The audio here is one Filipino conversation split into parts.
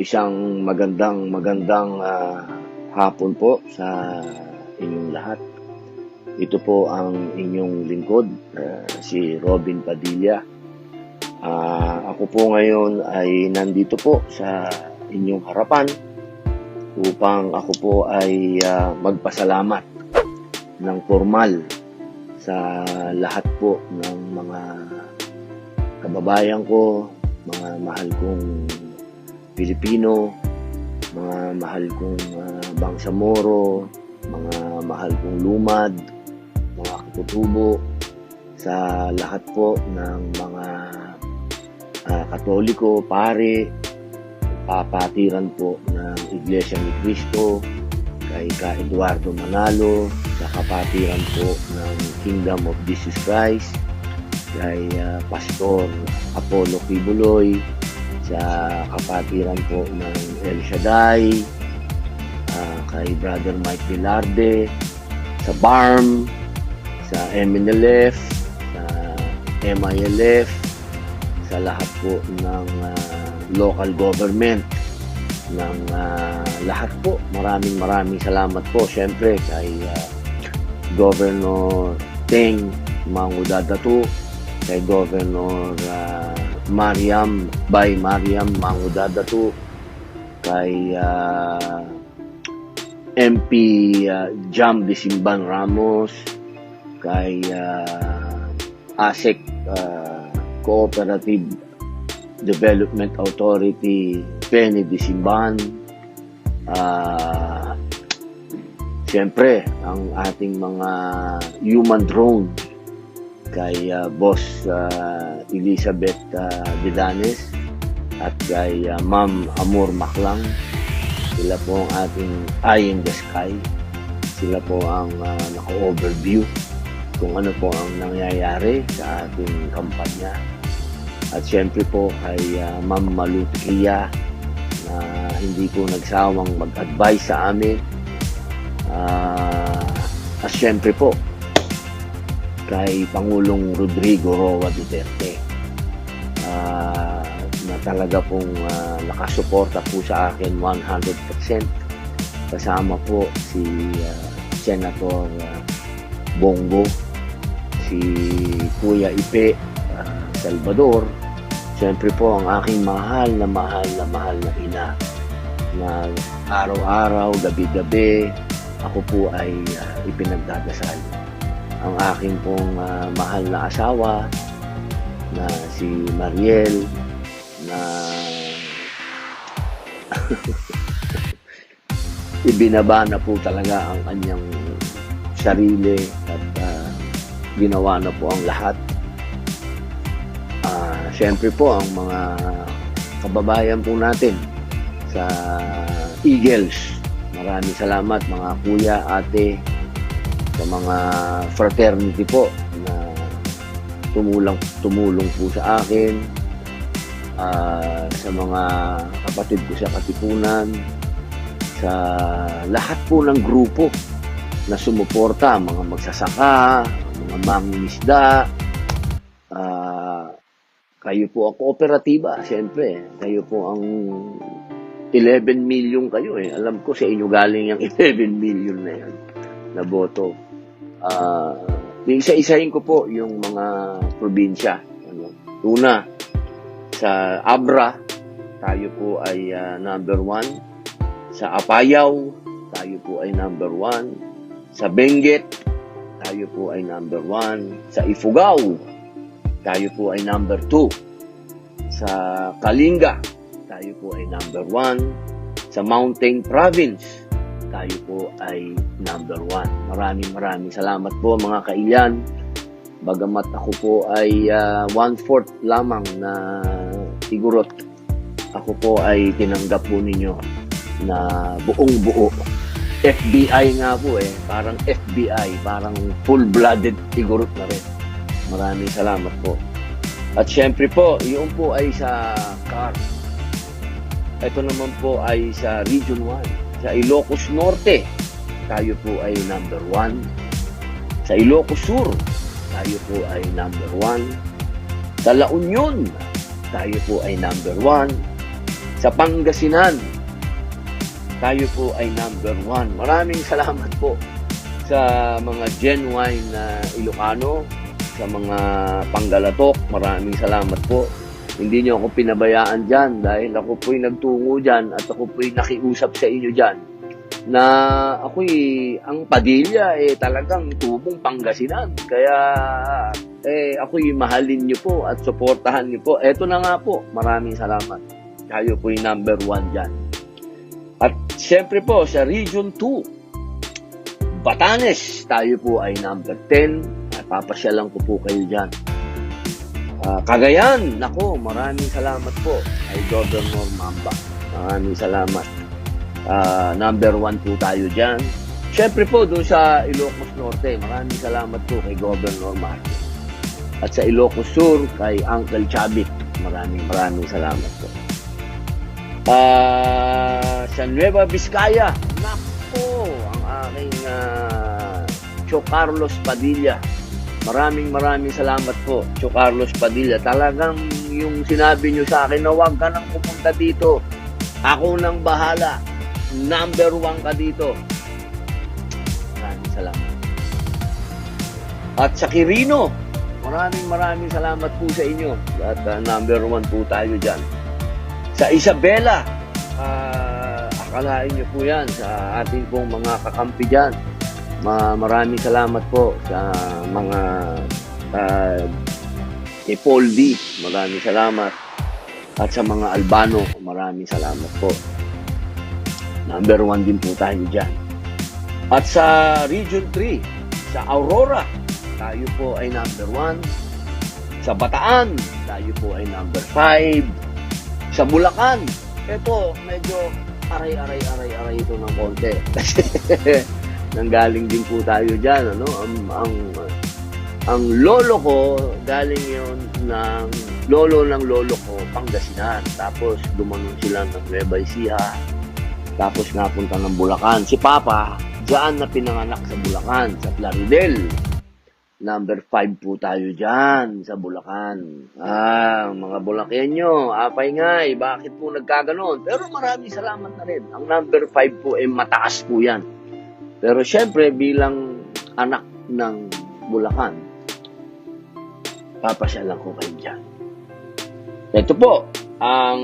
isang magandang hapon po sa inyong lahat. Ito po ang inyong lingkod, si Robin Padilla. Ako po ngayon ay nandito po sa inyong harapan upang ako po ay magpasalamat ng formal sa lahat po ng mga kababayan ko, mga mahal kong Pilipino, mga mahal kong Bangsamoro, mga mahal kong lumad, mga katutubo, sa lahat po ng mga Katoliko, pare, papatiran po ng Iglesia ni Cristo, kay Ka Eduardo Manalo, sa kapatiran po ng Kingdom of Jesus Christ, kay Pastor Apollo Kibuloy, sa kapatiran po ng El Shaddai, kay Brother Mike Velarde, sa BARM, sa MNLF, sa MILF, sa lahat po ng local government, ng lahat po. Maraming salamat po. Siyempre kay Governor Teng Mangudadatu, kay Governor Mariam Mangudadatu, kay MP Jam Disimban Ramos, kay ASEC Cooperative Development Authority Penny Disimban, siyempre ang ating mga human drone, kay Boss Elizabeth Vidanes at kay Ma'am Amor Maclang. Sila po ang ating eye in the sky. Sila po ang naka-overview kung ano po ang nangyayari sa ating kampanya. At siyempre po kay Ma'am Malutia na hindi po nagsawang mag-advise sa amin. At siyempre po kay Pangulong Rodrigo Roa Duterte na talaga pong nakasuporta po sa akin 100%. Kasama po si Senator Bongo, si Kuya Ipe Salvador, siyempre po ang aking mahal na ina na araw-araw, gabi-gabi ako po ay ipinagdadasal. Ang aking pong mahal na asawa na si Mariel na ibinaba na po talaga ang kanyang sarili at ginawa na po ang lahat. Siyempre po ang mga kababayan po natin sa Eagles. Maraming salamat mga kuya, ate, sa mga fraternity po na tumulong po sa akin, sa mga kapatid ko sa Katipunan, sa lahat po ng grupo na sumuporta, mga magsasaka, mga mangingisda, kayo po ang kooperatiba, siyempre. Kayo po ang 11 million kayo eh. Alam ko sa inyo galing yung 11 million na yan na boto. Isa-isahin ko po yung mga probinsya. Una, sa Abra, tayo po ay number 1. Sa Apayao, tayo po ay number 1. Sa Benguet, tayo po ay number 1. Sa Ifugao, tayo po ay number 2. Sa Kalinga, tayo po ay number 1. Sa Mountain Province, tayo po ay number 1. Maraming salamat po mga kailan. Bagamat ako po ay 1/4 lamang na sigurot, ako po ay tinanggap po ninyo na buong buo. FBI nga po eh, parang FBI, parang full-blooded sigurot na rin. Maraming salamat po. At syempre po, yun po ay sa CAR. Ito naman po ay sa Region 1. Sa Ilocos Norte, tayo po ay number 1. Sa Ilocos Sur, tayo po ay number 1. Sa La Union, tayo po ay number 1. Sa Pangasinan, tayo po ay number 1. Maraming salamat po sa mga genuine na Ilocano, sa mga Panggalatok. Maraming salamat po. Hindi nyo ako pinabayaan dyan dahil ako po'y nagtungo dyan at ako po'y nakiusap sa inyo dyan na ang Padilla talagang tubong Pangasinan. Kaya ako'y mahalin nyo po at suportahan nyo po. Eto na nga po, maraming salamat. Tayo po'y number 1 dyan. At siyempre po sa Region 2, Batanes, tayo po ay number 10. Papasyalan ko po kayo dyan. Cagayan, nako, maraming salamat po kay Governor Mamba. Maraming salamat. Number 1 po tayo dyan. Siyempre po, doon sa Ilocos Norte, maraming salamat po kay Governor Martin. At sa Ilocos Sur, kay Uncle Chavit, maraming salamat po. Sa Nueva Vizcaya, nako, ang aking Cho Carlos Padilla. Maraming salamat po, Cho Carlos Padilla. Talagang yung sinabi nyo sa akin na huwag ka nang pupunta dito. Ako nang bahala. Number 1 ka dito. Maraming salamat. At sa Quirino, maraming salamat po sa inyo. At number 1 po tayo dyan. Sa Isabela, akalain nyo po yan sa ating pong mga kakampi dyan. Maraming salamat po sa mga Paul D. Maraming salamat. At sa mga Albano, maraming salamat po. Number 1 din po tayo dyan. At sa Region 3, sa Aurora, tayo po ay number 1. Sa Bataan, tayo po ay number 5. Sa Bulacan, ito medyo aray ito ng konti. Nanggaling din po tayo dyan, ano? Ang lolo ko, galing yun ng lolo ko, Pangasinan. Tapos dumanon sila ng Nueva Ecija. Tapos napunta ng Bulacan. Si Papa, dyan na pinanganak sa Bulacan, sa Plaridel. Number 5 po tayo dyan sa Bulacan. Mga Bulakenyo, apay ngay, bakit po nagkaganon? Pero maraming salamat na rin. Ang number 5 po ay mataas po yan. Pero syempre, bilang anak ng Bulacan, papasyalan ko kayo dyan. Ito po, ang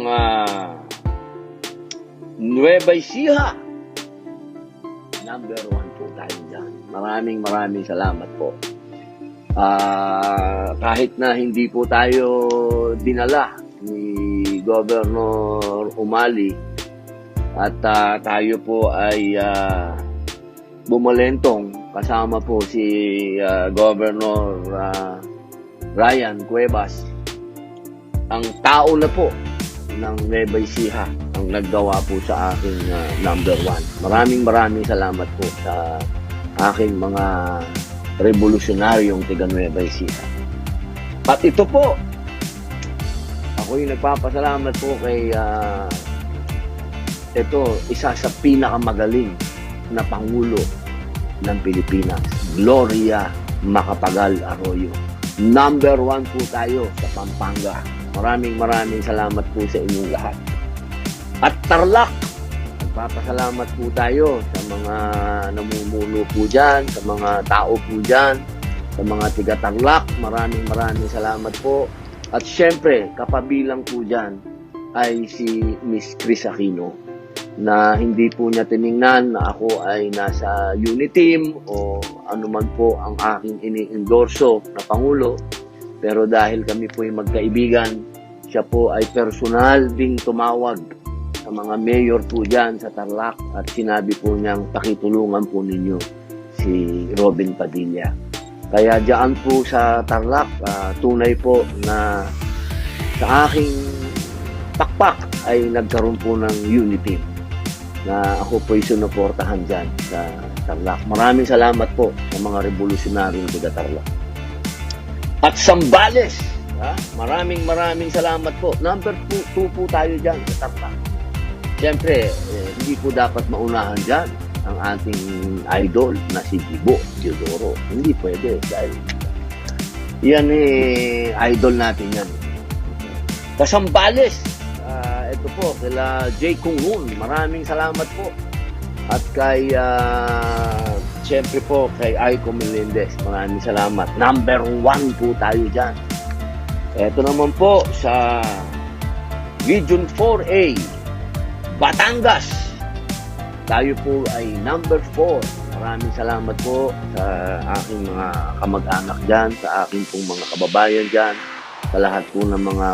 Nueva Ecija. Number 1 po tayo dyan. Maraming salamat po. Kahit na hindi po tayo dinala ni Governor Umali at tayo po ay bumalentong kasama po si Governor Ryan Cuevas, ang tao na po ng Nueva Ecija ang naggawa po sa aking number 1. Maraming salamat po sa aking mga revolusyonaryong tiga Nueva Ecija. At ito po, ako'y nagpapasalamat po kay ito, isa sa pinakamagaling na Pangulo ng Pilipinas, Gloria Macapagal Arroyo. Number 1 po tayo sa Pampanga. Maraming salamat po sa inyong lahat. At Tarlac, nagpapasalamat po tayo sa mga namumuno po dyan, sa mga tao po dyan, sa mga tiga Tarlac. Maraming salamat po. At syempre, kapabilang po dyan ay si Miss Chris Aquino, na hindi po niya tiningnan na ako ay nasa unit team o anuman po ang aking ini-endorso na Pangulo. Pero dahil kami po ay magkaibigan, siya po ay personal ding tumawag sa mga mayor po dyan sa Tarlac at sinabi po niyang pakitulungan po ninyo si Robin Padilla. Kaya dyan po sa Tarlac, tunay po na sa aking pakpak ay nagkaroon po ng unity na ako po ay sinuportahan dyan sa Tarlac. Maraming salamat po sa mga revolusyonaryong tiga Tarlac. At Zambales, maraming salamat po. Number 2 po tayo dyan sa Tarlac. Siyempre, hindi po dapat maunahan dyan ang ating idol na si Gibo Teodoro. Hindi pwede dahil yan idol natin yan. Sa Zambales, ito po, kila J. Kung Hoon, maraming salamat po. At kay, siyempre po, kay Aiko Melendez, maraming salamat. Number 1 po tayo dyan. Ito naman po sa Region 4A, Batangas. Tayo po ay number 4. Maraming salamat po sa aking mga kamag-anak dyan, sa aking pong mga kababayan dyan, sa lahat po ng mga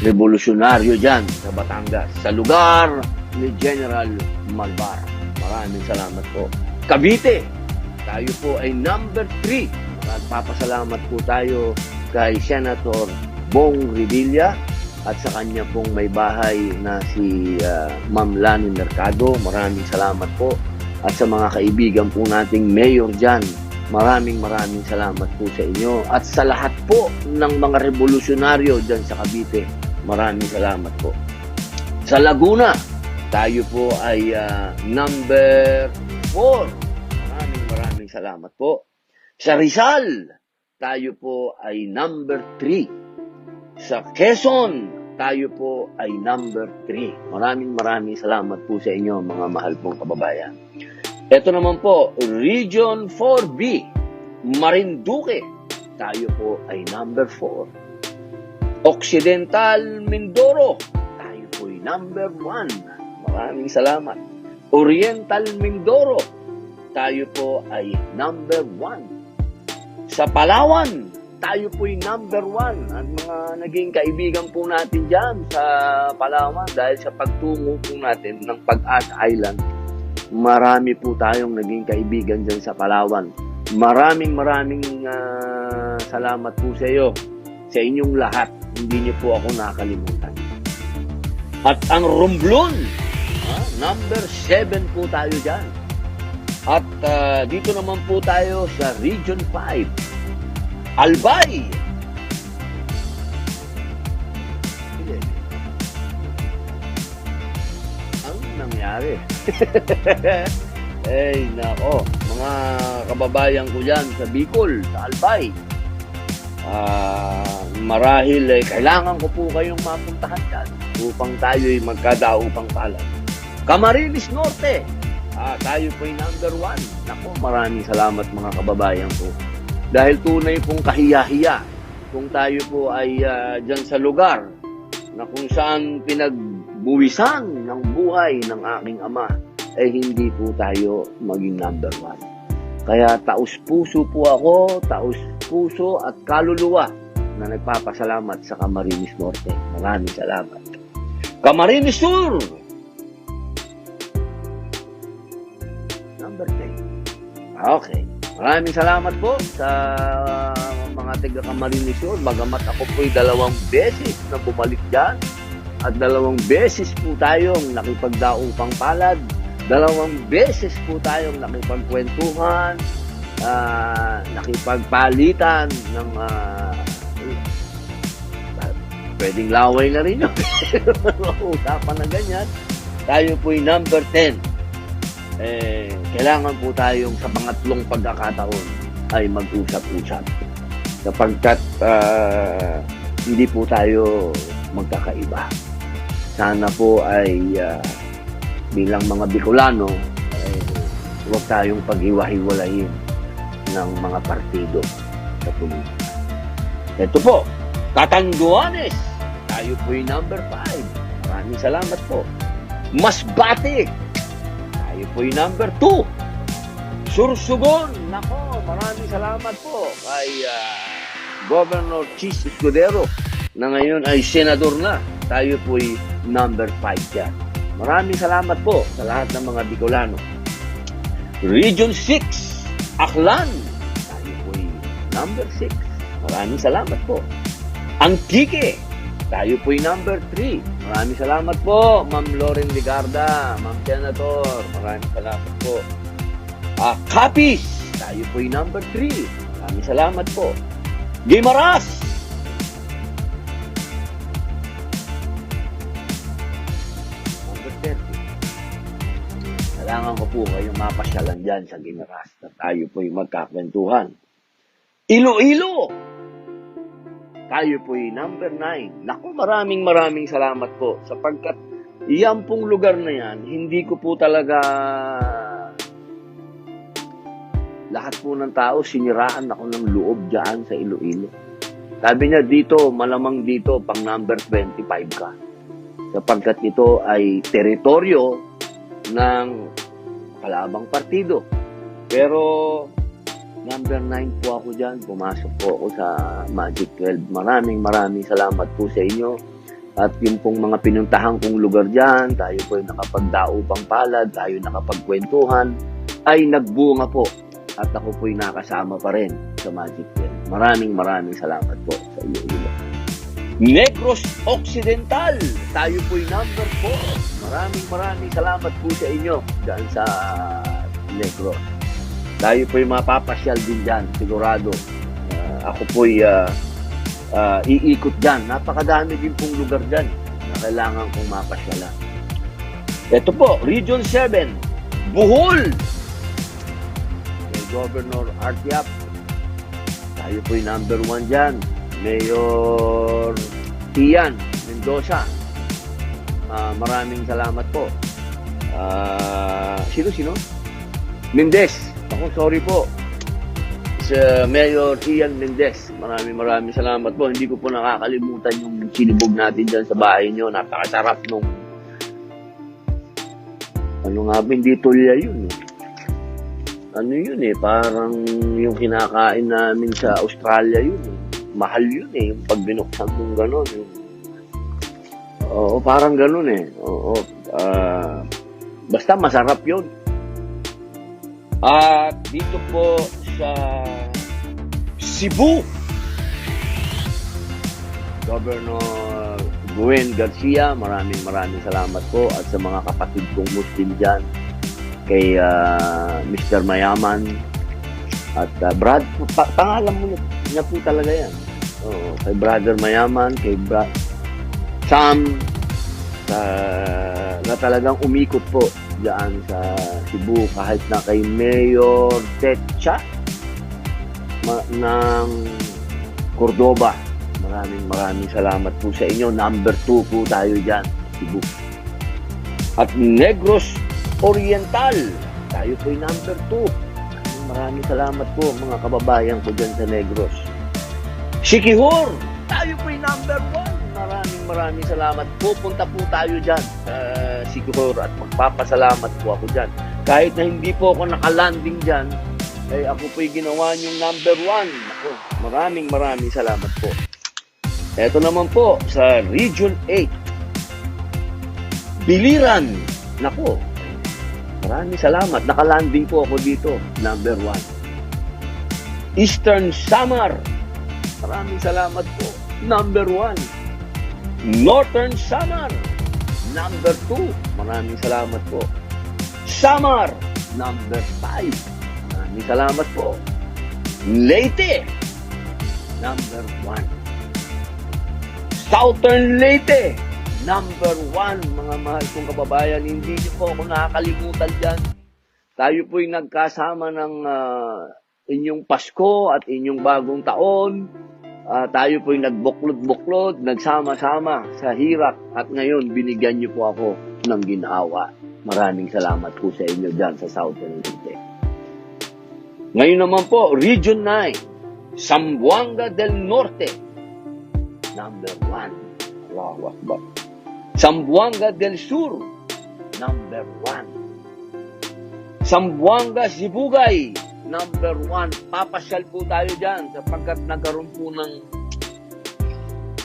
revolusyonaryo dyan sa Batangas, sa lugar ni General Malvar. Maraming salamat po. Cavite, tayo po ay number 3. Magpapasalamat po tayo kay Senator Bong Revilla at sa kanya pong may bahay na si Ma'am Lani Mercado. Maraming salamat po. At sa mga kaibigan po nating mayor dyan, maraming salamat po sa inyo. At sa lahat po ng mga revolusyonaryo dyan sa Cavite, maraming salamat po. Sa Laguna, tayo po ay number 4. Maraming salamat po. Sa Rizal, tayo po ay number 3. Sa Quezon, tayo po ay number 3. Maraming salamat po sa inyo, mga mahal pong kababayan. Ito naman po, Region 4B, Marinduque, tayo po ay number 4. Occidental Mindoro, tayo po ay number 1. Maraming salamat. Oriental Mindoro, tayo po ay number 1. Sa Palawan, tayo po ay number 1. At mga naging kaibigan po natin dyan sa Palawan dahil sa pagtungo po natin ng Pag-asa Island, marami po tayong naging kaibigan dyan sa Palawan. Maraming salamat po sa iyo, sa inyong lahat. Hindi niyo po ako nakalimutan. At ang Romblon, number 7 po tayo dyan. At dito naman po tayo sa Region 5, Albay. Ang nangyari? Eh, nako, mga kababayan ko dyan sa Bicol, sa Albay. Marahil kailangan ko po kayong mapuntahan dyan upang tayo ay magkadaupang palad. Camarines Norte, tayo po ay number 1. Nako, maraming salamat mga kababayan ko. Dahil tunay pong kahiya-hiya kung tayo po ay dyan sa lugar na kung saan pinagbuwisan ng buhay ng aking ama, hindi po tayo maging number 1. Kaya taus-puso po ako, taus-puso at kaluluwa na nagpapasalamat sa Camarines Norte. Maraming salamat. Camarines Sur, number 10. Okay. Maraming salamat po sa mga taga Camarines Sur. Bagamat ako po'y 2 beses na bumalik dyan at 2 beses po tayong nakipagdaupang palad. 2 beses po tayong nakipagkwentuhan, nakipagpalitan ng pwedeng laway na rin yun. Usapan na ganyan. Tayo po'y number 10. Kailangan po tayong sa pangatlong pagkakataon ay mag-usap-usap. Sapagkat hindi po tayo magkakaiba. Sana po ay bilang mga Bicolano, huwag tayong paghiwa-hiwalayin ng mga partido sa politika. Ito po, Catanduanes, tayo po'y number 5. Maraming salamat po. Masbate, tayo po'y number 2. Sursugon, nako, maraming salamat po kay Governor Chis Escudero na ngayon ay senador na. Tayo po'y number 5 yan. Maraming salamat po sa lahat ng mga Bicolano. Region 6, Aklan, tayo po'y number 6. Maraming salamat po. Antique, tayo po'y number 3. Maraming salamat po, Ma'am Loren Ligarda, Ma'am Senator. Maraming salamat po. Capiz, tayo po'y number 3. Maraming salamat po. Guimaras, number 30. Kailangan ko po kayong mapasyalan dyan sa Guimaras na tayo po'y magkakwentuhan. Iloilo, tayo po'y number 9. Naku, maraming salamat po sapagkat Yan pong lugar na yan, hindi ko po talaga lahat po ng tao, siniraan ako ng loob dyan sa Iloilo. Sabi niya dito, malamang dito, pang number 25 ka. Sapagkat ito ay teritoryo ng kalabang partido. Pero number 9 po ako dyan. Pumasok po ako sa Magic 12. Maraming salamat po sa inyo. At yung pong mga pinuntahan kong lugar dyan, tayo po ay nakapagdaupang palad, tayo nakapagkwentuhan, ay nagbunga po. At ako po'y nakasama pa rin sa Magic 12. Maraming salamat po sa iyo. Negros Occidental, tayo po'y number 4. Maraming salamat po sa inyo dyan sa Negros. Tayo po'y mapapasyal din dyan, sigurado. Ako po'y iikot dyan. Napakadami din pong lugar dyan na kailangan kong mapasyalan. Ito po, Region 7, Bohol. Governor Artiap, tayo po'y number 1 dyan. Mayor Ian Mendoza, maraming salamat po. Sino? Mendez. Ako, sorry po. Sa Mayor Ian Mendez, maraming salamat po. Hindi ko po nakakalimutan yung sinibog natin dyan sa bahay nyo. Napakasarap nung hindi tulya yun. Parang yung kinakain namin sa Australia yun. Mahal yun yung pag binuksan mong gano'n. Oo, parang gano'n Oo, basta masarap yun. At dito po sa Cebu, Governor Gwen Garcia, maraming salamat po. At sa mga kapatid kong Muslim dyan, kay Mr. Mayaman at Brad, pangalan mo niya po talaga yan. Kay Brother Mayaman, kay Sam, na talagang umikot po diyan sa Cebu, kahit na kay Mayor Techa ng Cordoba. Maraming salamat po sa inyo. Number 2 po tayo diyan, Cebu. At Negros Oriental, tayo po'y number 2. Maraming salamat po mga kababayan ko dyan sa Negros. Siquijor, tayo po'y number 1. Maraming salamat. Pupunta po tayo dyan sa Siquijor at magpapasalamat po ako dyan. Kahit na hindi po ako nakalanding dyan, ay ako po'y ginawa niyong number 1. Ako, maraming salamat po. Eto naman po sa Region 8, Biliran. Nako, maraming salamat. Nakalanding po ako dito. Number 1. Eastern Samar. Maraming salamat po. Number 1. Northern Samar. Number 2. Maraming salamat po. Samar. Number 5. Maraming salamat po. Leyte. Number 1. Southern Leyte. Number 1, mga mahal kong kababayan, hindi niyo po ako nakakalimutan dyan. Tayo po'y nagkasama ng inyong Pasko at inyong bagong taon. Tayo po'y nagbuklod-buklod, nagsama-sama sa hirap. At ngayon, binigyan niyo po ako ng ginawa. Maraming salamat po sa inyo dyan sa Southern Leyte. Ngayon naman po, Region 9, Zamboanga del Norte. Number 1. Allahu Akbar. Zamboanga del Sur, number 1. Zamboanga Sibugay, number 1. Papasyal po tayo dyan sapagkat nagkaroon po ng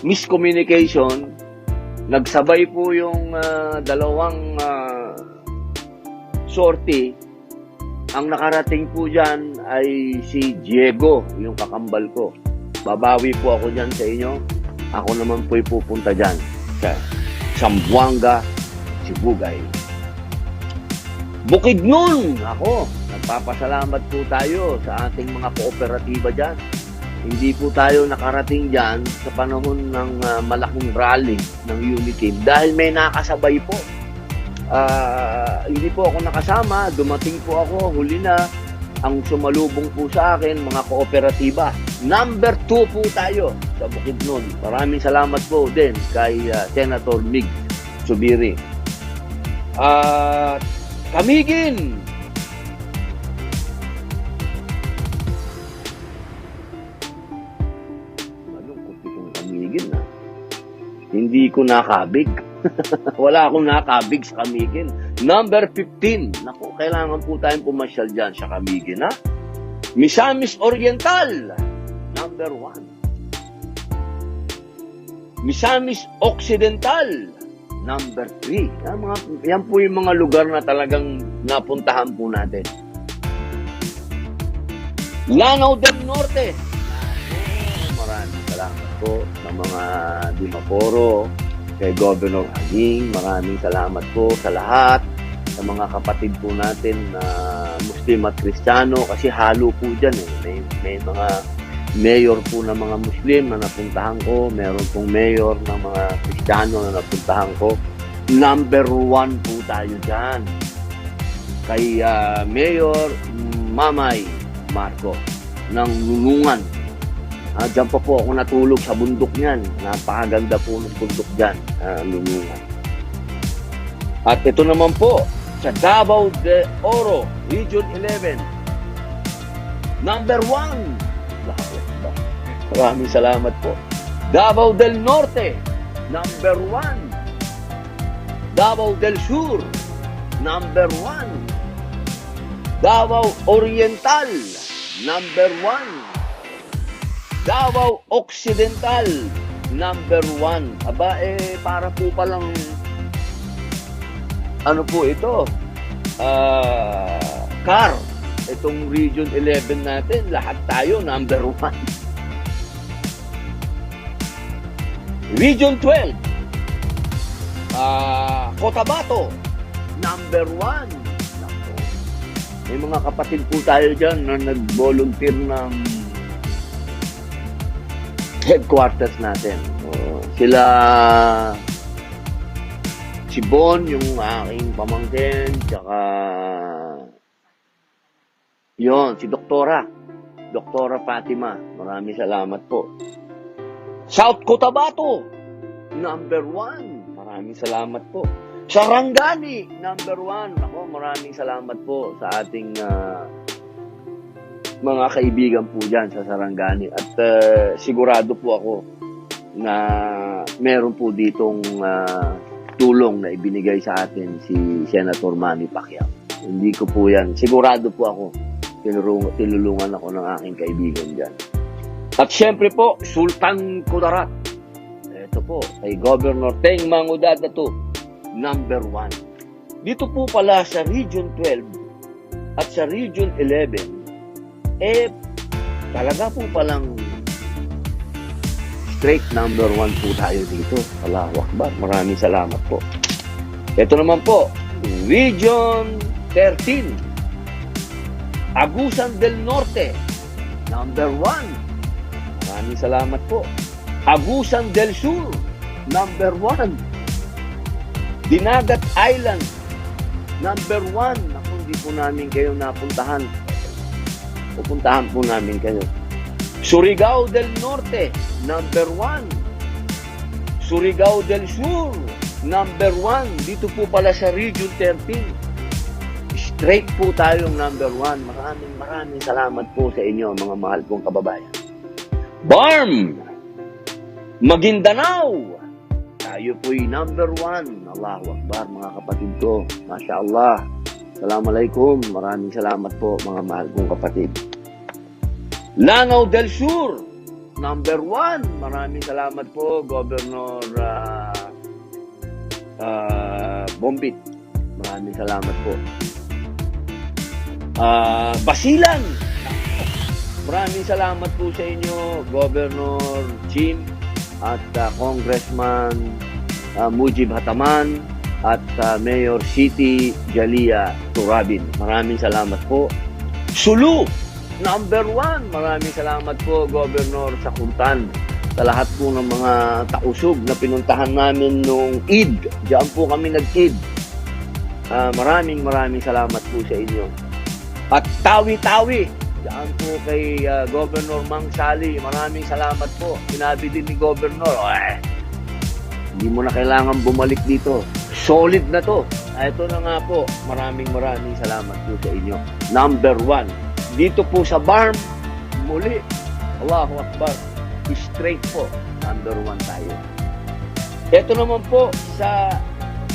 miscommunication. Nagsabay po yung dalawang sortie. Ang nakarating po dyan ay si Diego, yung kakambal ko. Babawi po ako dyan sa inyo. Ako naman po'y pupunta dyan sa Zamboanga, Sibugay. Bukidnon! Ako, nagpapasalamat po tayo sa ating mga kooperatiba dyan. Hindi po tayo nakarating dyan sa panahon ng malaking rally ng Uniteam dahil may nakasabay po. Hindi po ako nakasama, dumating po ako, huli na. Ang sumalubong po sa akin, mga kooperatiba. Number 2 po tayo sa Bukidnon. Maraming salamat po din kay Senator Mig Subiri. At Camiguin. Malungkot itong Camiguin na. Hindi ko nakabig. Wala akong nakabig sa Camiguin. Number 15. Naku, kailangan po tayong pumasyal dyan sa Camiguin, ha? Misamis Oriental. Number 1. Misamis Occidental. Number 3. Yan po yung mga lugar na talagang napuntahan po natin. Lanao del Norte. Maraming salamat po sa mga Dimaporo, kay Governor Haling. Maraming salamat po sa lahat, sa mga kapatid po natin na Muslim at Kristiyano, kasi halo po dyan eh. May mga mayor po ng mga Muslim na napuntahan ko, meron pong mayor ng mga Kristiyano na napuntahan ko. Number 1 po tayo dyan. Kay Mayor Mamay Marco ng Lulungan. Diyan pa po ako natulog sa bundok niyan. Napakaganda po ng bundok dyan, Lulungan. At ito naman po, sa Davao de Oro, Region 11. Number 1. Maraming salamat po. Davao del Norte, number 1. Davao del Sur, number 1. Davao Oriental, number 1. Davao Occidental, number 1. Aba, para po palang ano po ito? Car. Itong Region 11 natin, lahat tayo number 1. Region 12, Cotabato, number 1. May mga kapatid po tayo dyan na nag-volunteer ng headquarters natin. Sila, si Bon, yung aking pamangkin, tsaka yon, si Doktora Fatima. Maraming salamat po. South Cotabato, number 1. Maraming salamat po. Sarangani, number 1. Ako, maraming salamat po sa ating mga kaibigan po dyan sa Sarangani. At sigurado po ako na meron po ditong tulong na ibinigay sa atin si Senator Manny Pacquiao. Hindi ko po yan. Sigurado po ako. Tinulungan ako ng aking kaibigan dyan. At syempre po, Sultan Kudarat. Ito po, kay Governor Teng Mangudad to, number 1. Dito po pala sa Region 12 at sa Region 11, talaga po palang straight number 1 po tayo dito. Allahu Akbar. Maraming salamat po. Ito naman po, Region 13. Agusan del Norte, number 1. Maraming salamat po. Agusan del Sur, number 1. Dinagat Island, number 1. Ako, hindi po namin kayo napuntahan. Pupuntahan po namin kayo. Surigao del Norte, number 1. Surigao del Sur, number 1. Dito po pala sa Region 13. Straight po tayong number 1. Maraming salamat po sa inyo, mga mahal kong kababayan. BARM! Maguindanao! Tayo po'y number 1. Allahu Akbar, mga kapatid ko. Masya Allah. Assalamualaikum. Maraming salamat po, mga mahal kong kapatid. Lanao del Sur, number 1. Maraming salamat po, Governor Bombit. Maraming salamat po. Basilan. Maraming salamat po sa inyo, Governor Jim at Congressman Mujib Hataman at Mayor Siti Jalia Turabin. Maraming salamat po. Sulu, number 1. Maraming salamat po, Governor Sakuntan, sa lahat po ng mga tausog na pinuntahan namin nung Eid. Diyan po kami nag-Eid. Maraming salamat po sa inyo. At Tawi-Tawi, diyan po kay Governor Mang Sali. Maraming salamat po. Sinabi din ni Governor, hindi mo na kailangan bumalik dito. Solid na to. ito na nga po. Maraming salamat po sa inyo. Number 1. Dito po sa BARM, muli, Allahu Akbar, straight po. Number 1 tayo. Ito naman po sa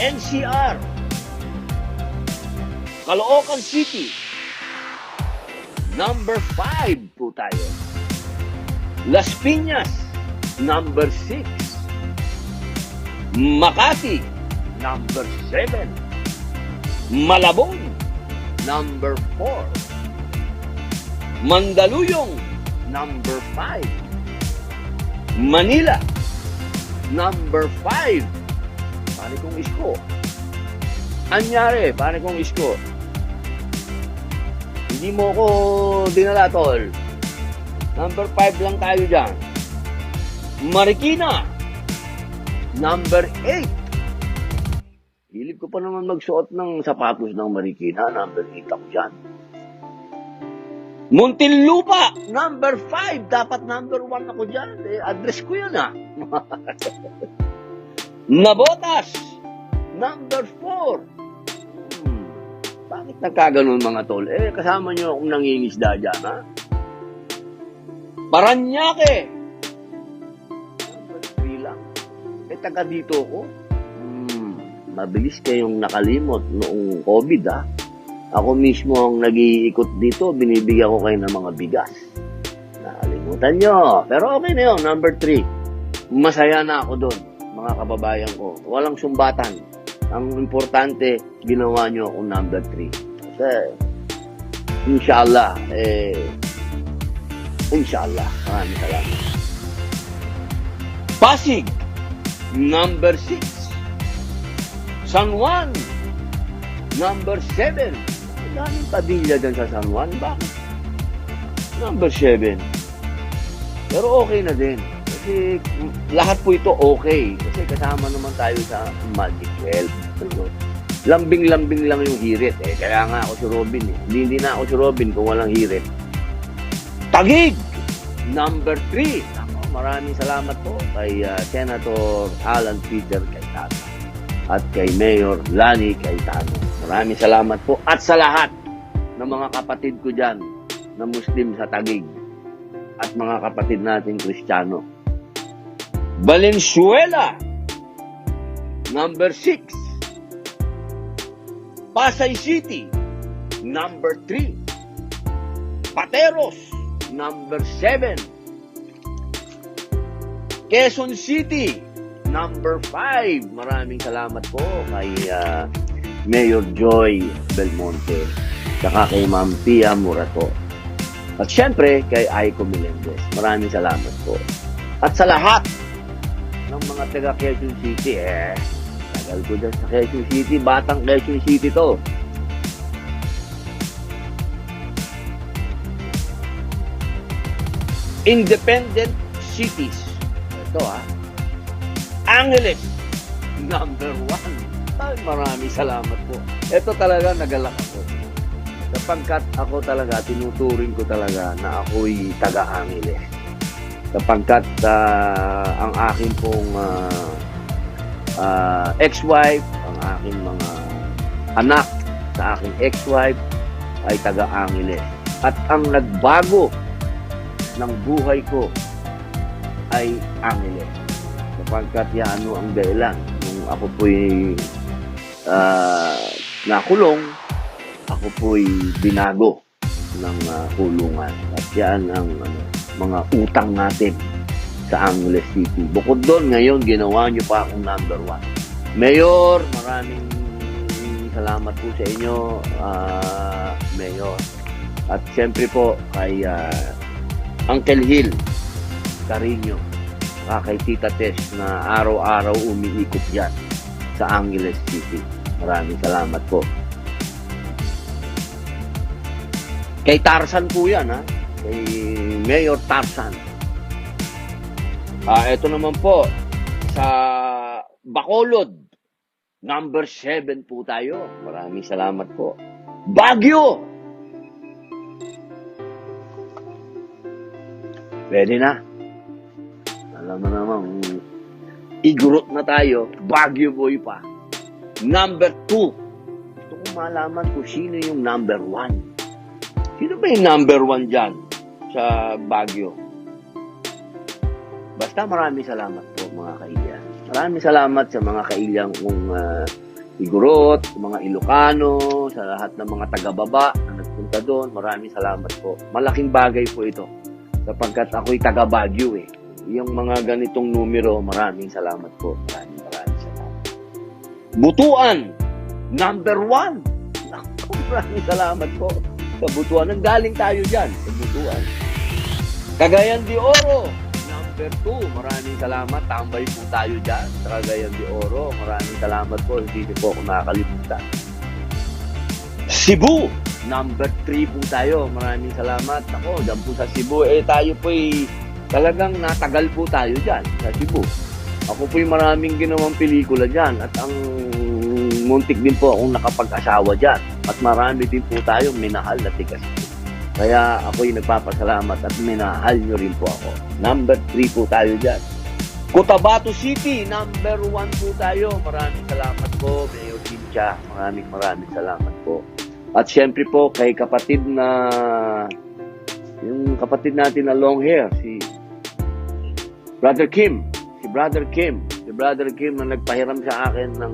NCR, Caloocan City, number 5 po tayo. Las Piñas, number 6. Makati, number 7. Malabon, number 4. Mandaluyong, number 5. Manila, number 5. Pare kong isko. Anyari, pare kong isko. Hindi mo ko dinala, tol. Number 5 lang tayo dyan. Marikina, number 8. Hilig ko pa naman magsuot ng sapatos ng Marikina. Number 8 ako dyan. Muntinlupa, number 5. Dapat number 1 ako dyan. Address ko yun, ha. Nabotas, number 4. Bakit nagkaganon, mga tol? Kasama nyo akong nangingisda dyan, ha? Paranaque, number 3 lang. Taga dito ko. Mabilis kayong nakalimot noong COVID, ha? Ako mismo ang nag-iikot dito, binibigyan ko kayo ng mga bigas. Nakalimutan nyo. Pero okay na yun, number 3. Masaya na ako doon, mga kababayan ko. Walang sumbatan. Ang importante, ginawa nyo akong number 3. Kasi, inshallah, inshallah, maraming salamat. Pasig, number 6. San Juan, number 7. Daming Padilla dyan sa San Juan. Bakit? Number 7. Pero okay na din. Kasi lahat po ito okay. Kasi kasama naman tayo sa Magic 12. Lambing-lambing lang yung hirit. Kaya nga ako si Robin. Hindi na ako si Robin kung walang hirit. Taguig, number 3. Maraming salamat po kay Senator Alan Peter Cayetano at kay Mayor Lani Cayetano. Maraming salamat po at sa lahat ng mga kapatid ko dyan na Muslim sa Taguig at mga kapatid natin Kristiyano. Valenzuela, number 6. Pasay City, number 3. Pateros, number 7. Quezon City, number 5. Maraming salamat po kay Mayor Joy Belmonte, saka kay Ma'am Pia Murato. At syempre, kay Aiko Melendez. Maraming salamat po. At sa lahat ng mga taga Quezon City, tagal ko dyan sa Quezon City, batang Quezon City to. Independent cities. Ito, Angeles, number 1. Ay, maraming salamat po. Ito talaga nagalak ako. Sapagkat ako talaga, tinuturing ko talaga na ako'y taga-Angeles. Sapagkat ang aking pong ex-wife, ang aking mga anak sa aking ex-wife ay taga-Angeles. At ang nagbago ng buhay ko ay Angeles. Sapagkat yan ang dahilan. Nung ako po'y nakulong, ako po'y binago ng kulungan. At yan ang mga utang natin sa Angeles City. Bukod doon, ngayon, ginawa nyo pa akong number 1. Mayor, maraming salamat po sa inyo, Mayor. At siyempre po, kay Uncle Hill Carino, kay Tita Tess na araw-araw umiikot yan sa Angeles City. Maraming salamat po. Kay Tarzan po yan, kay Mayor Tarzan. Ito naman po, sa Bacolod, number 7 po tayo. Maraming salamat po. Baguio! Pwede na. Alam mo naman, igurot na tayo. Baguio boy pa. Number 2. malaman kung sino yung number 1. Sino ba yung number 1 dyan sa Baguio? Basta maraming salamat po mga kailya. Maraming salamat sa mga kailyang kong Igorot, mga Ilocano, sa lahat ng mga taga-baba na nagpunta doon. Maraming salamat po. Malaking bagay po ito sapagkat ako'y taga-Baguio eh. Yung mga ganitong numero, maraming salamat po. Maraming salamat. Butuan, number 1. Maraming salamat po sa Butuan. Nanggaling tayo dyan sa Butuan. Cagayan de Oro, number 2. Maraming salamat. Tambay po tayo dyan sa Cagayan de Oro. Maraming salamat po. Hindi niyo po ako nakakalimutan. Cebu, number 3 po tayo. Maraming salamat. Ako, dyan po sa Cebu. Tayo po'y talagang natagal po tayo dyan sa Cebu. Ako po'y maraming ginawang pelikula dyan. At ang muntik din po akong nakapag-asawa dyan. At marami din po tayong minahal na tigas. Kaya ako'y nagpapasalamat at minahal nyo rin po ako. Number 3 po tayo dyan. Cotabato City, number 1 po tayo. Maraming salamat po, Mayor Cynthia. Maraming salamat po. At syempre po, kay kapatid na, yung kapatid natin na long hair, si Brother Kim. Si Brother Kim na nagpahiram sa akin ng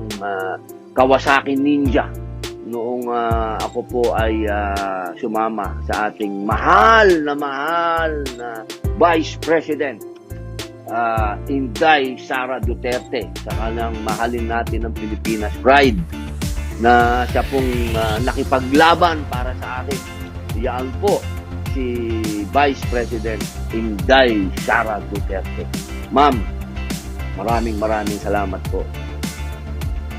Kawasaki Ninja. Noong ako po ay sumama sa ating mahal na Vice President Inday Sara Duterte sa kanyang mahalin natin ng Pilipinas Pride na siya pong nakipaglaban para sa akin. Yan po si Vice President Inday Sara Duterte. Ma'am, maraming salamat po.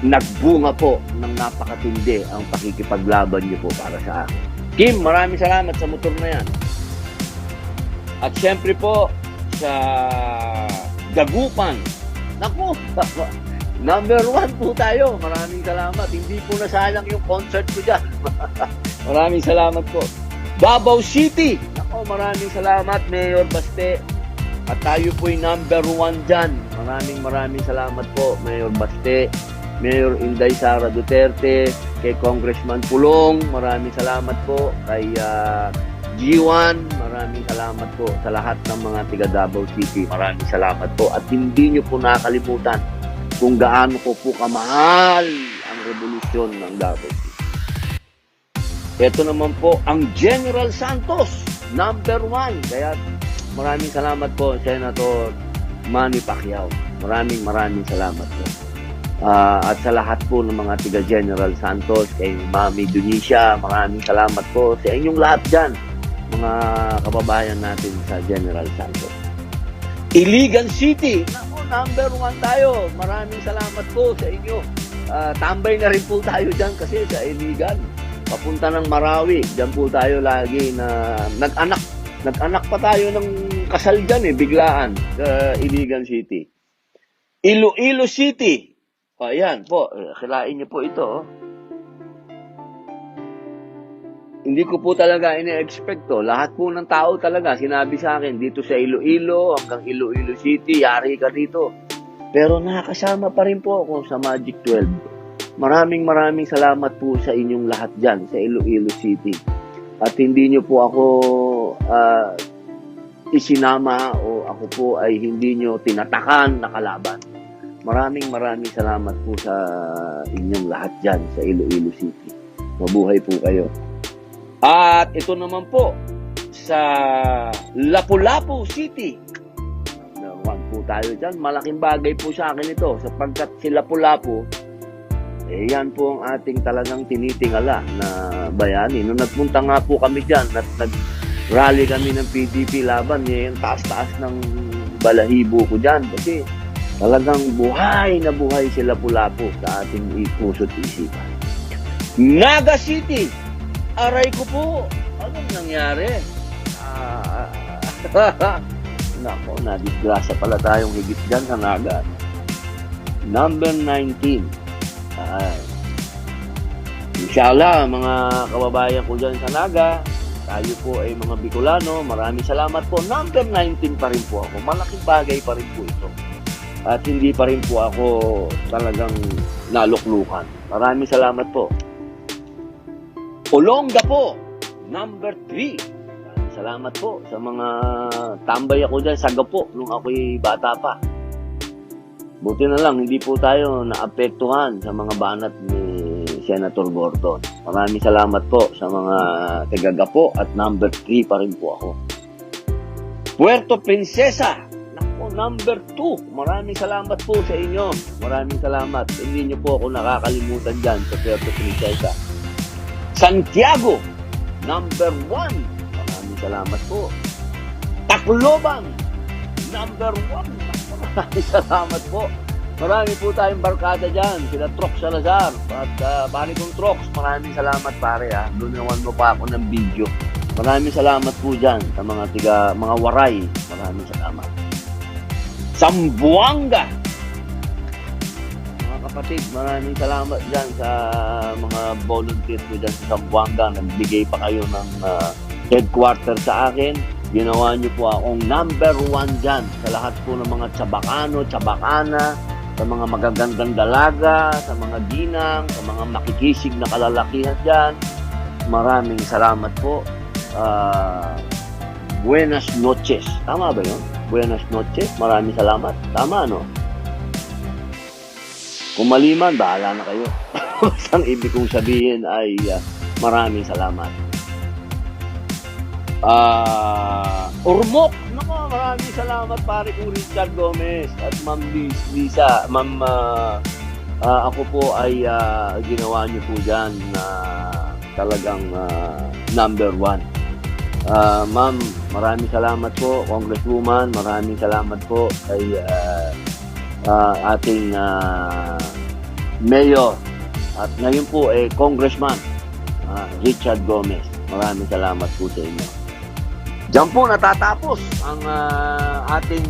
Nagbunga po ng napakatindi ang pakikipaglaban niyo po para sa akin. Kim, maraming salamat sa motor na yan. At syempre po, sa Dagupan. Naku, number 1 po tayo. Maraming salamat. Hindi po nasayang yung concert ko dyan. Maraming salamat po. Davao City. Naku, maraming salamat, Mayor Baste. At tayo po'y number 1 dyan. Maraming salamat po, Mayor Baste. Mayor Inday Sara Duterte, kay Congressman Pulong, maraming salamat po, kay G1, maraming salamat po sa lahat ng mga tiga Davao City, maraming salamat po at hindi nyo po nakalimutan kung gaano ko po kamahal ang revolusyon ng Davao City. Ito naman po ang General Santos, number 1, kaya maraming salamat po Senator Manny Pacquiao, maraming salamat po. At sa lahat po ng mga tiga General Santos, kay Mami Dunicia, maraming salamat po sa inyong lahat dyan, mga kababayan natin sa General Santos. Iligan City, naku, number 1 tayo. Maraming salamat po sa inyo. Tambay na rin po tayo dyan kasi sa Iligan. Papunta ng Marawi, dyan po tayo lagi na nag-anak pa tayo ng kasal dyan biglaan sa Iligan City. Iloilo City. Ayan po, kilain niyo po ito. Hindi ko po talaga ine-expect to. Lahat po ng tao talaga sinabi sa akin, dito sa Iloilo, hanggang Iloilo City, yari ka dito. Pero nakakasama pa rin po ako sa Magic 12. Maraming salamat po sa inyong lahat dyan sa Iloilo City. At hindi niyo po ako isinama o ako po ay hindi niyo tinatakan na kalaban. Maraming salamat po sa inyong lahat dyan sa Iloilo City. Mabuhay po kayo. At ito naman po sa Lapu-Lapu City. Naman po tayo dyan. Malaking bagay po sa akin ito sapagkat si Lapu-Lapu, yan po ang ating talagang tinitingala na bayani. Nung nagpunta nga po kami dyan at nag-rally kami ng PDP laban, yung taas-taas ng balahibo ko dyan kasi talagang buhay na buhay si Lapu-Lapu sa ating puso't isipan. Naga City! Aray ko po! Anong nangyari? Nako, nadisgrasya pala tayong higit dyan sa Naga. Number 19. Inshallah, mga kababayan ko dyan sa Naga, tayo po ay mga Bicolano, maraming salamat po. Number 19 pa rin po ako. Malaking bagay pa rin po ito. At hindi pa rin po ako talagang naluklukan. Maraming salamat po. Olonga po, number 3. Salamat po sa mga tambay ako dyan sa Gapo nung ako'y bata pa. Buti na lang, hindi po tayo naapektuhan sa mga banat ni Senator Gordon. Maraming salamat po sa mga taga-Gapo at number 3 pa rin po ako. Puerto Princesa, naku, number 2. Maraming salamat po sa inyo. Maraming salamat. Hindi niyo po ako nakakalimutan dyan sa Puerto Princesa. Santiago, number 1. Maraming salamat po. Tacloban, number 1. Maraming salamat po. Marami po tayong barkada dyan. Sila Trox Salazar at pare kong Trox. Maraming salamat pare ha. Doon mo pa ako ng video. Maraming salamat po dyan sa mga waray. Maraming salamat. Zamboanga. Mga kapatid, maraming salamat dyan sa mga volunteers ko dyan sa Zamboanga. Nagbigay pa kayo ng headquarter sa akin. Ginawa niyo po akong number 1 dyan sa lahat po ng mga tsabakano, tsabakana, sa mga magagandang dalaga, sa mga ginang, sa mga makikisig na kalalakihan dyan. Maraming salamat po. Buenas noches. Tama ba yun? Buenas noches. Maraming salamat. Tama, no? Kung mali man, bahala na kayo. Ang ibig kong sabihin ay maraming salamat. Ormoc, naku, maraming salamat pare kong Richard Gomez at Ma'am Lisa. Ma'am, ako po ay ginawa niyo po dyan na talagang number 1. Ma'am, maraming salamat po. Congresswoman, maraming salamat po kay ating mayor at ngayon po Congressman Richard Gomez. Maraming salamat po sa inyo. Diyan po natatapos ang ating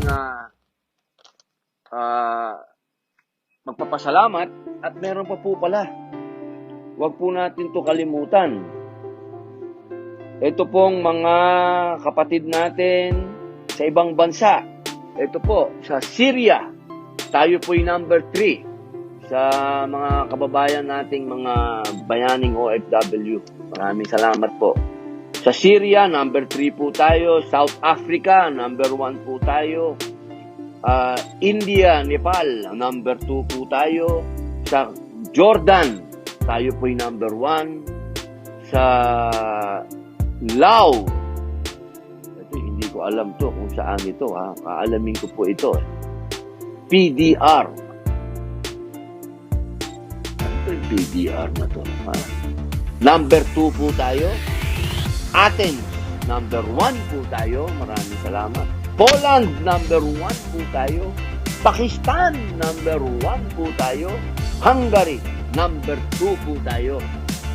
magpapasalamat at meron pa po pala. Huwag po natin to kalimutan. Ito pong mga kapatid natin sa ibang bansa. Ito po, sa Syria, tayo po'y number 3 sa mga kababayan nating mga bayaning OFW. Maraming salamat po. Sa Syria, number 3 po tayo. South Africa, number 1 po tayo. India, Nepal, number 2 po tayo. Sa Jordan, tayo po'y number 1. Sa Laos, ito, hindi ko alam to kung saan ito. Kaalamin ko po ito. PDR. Ano yung PDR na to? Number 2 po tayo. Athens, number 1 po tayo. Maraming salamat. Poland, number 1 po tayo. Pakistan, number 1 po tayo. Hungary, number 2 po tayo.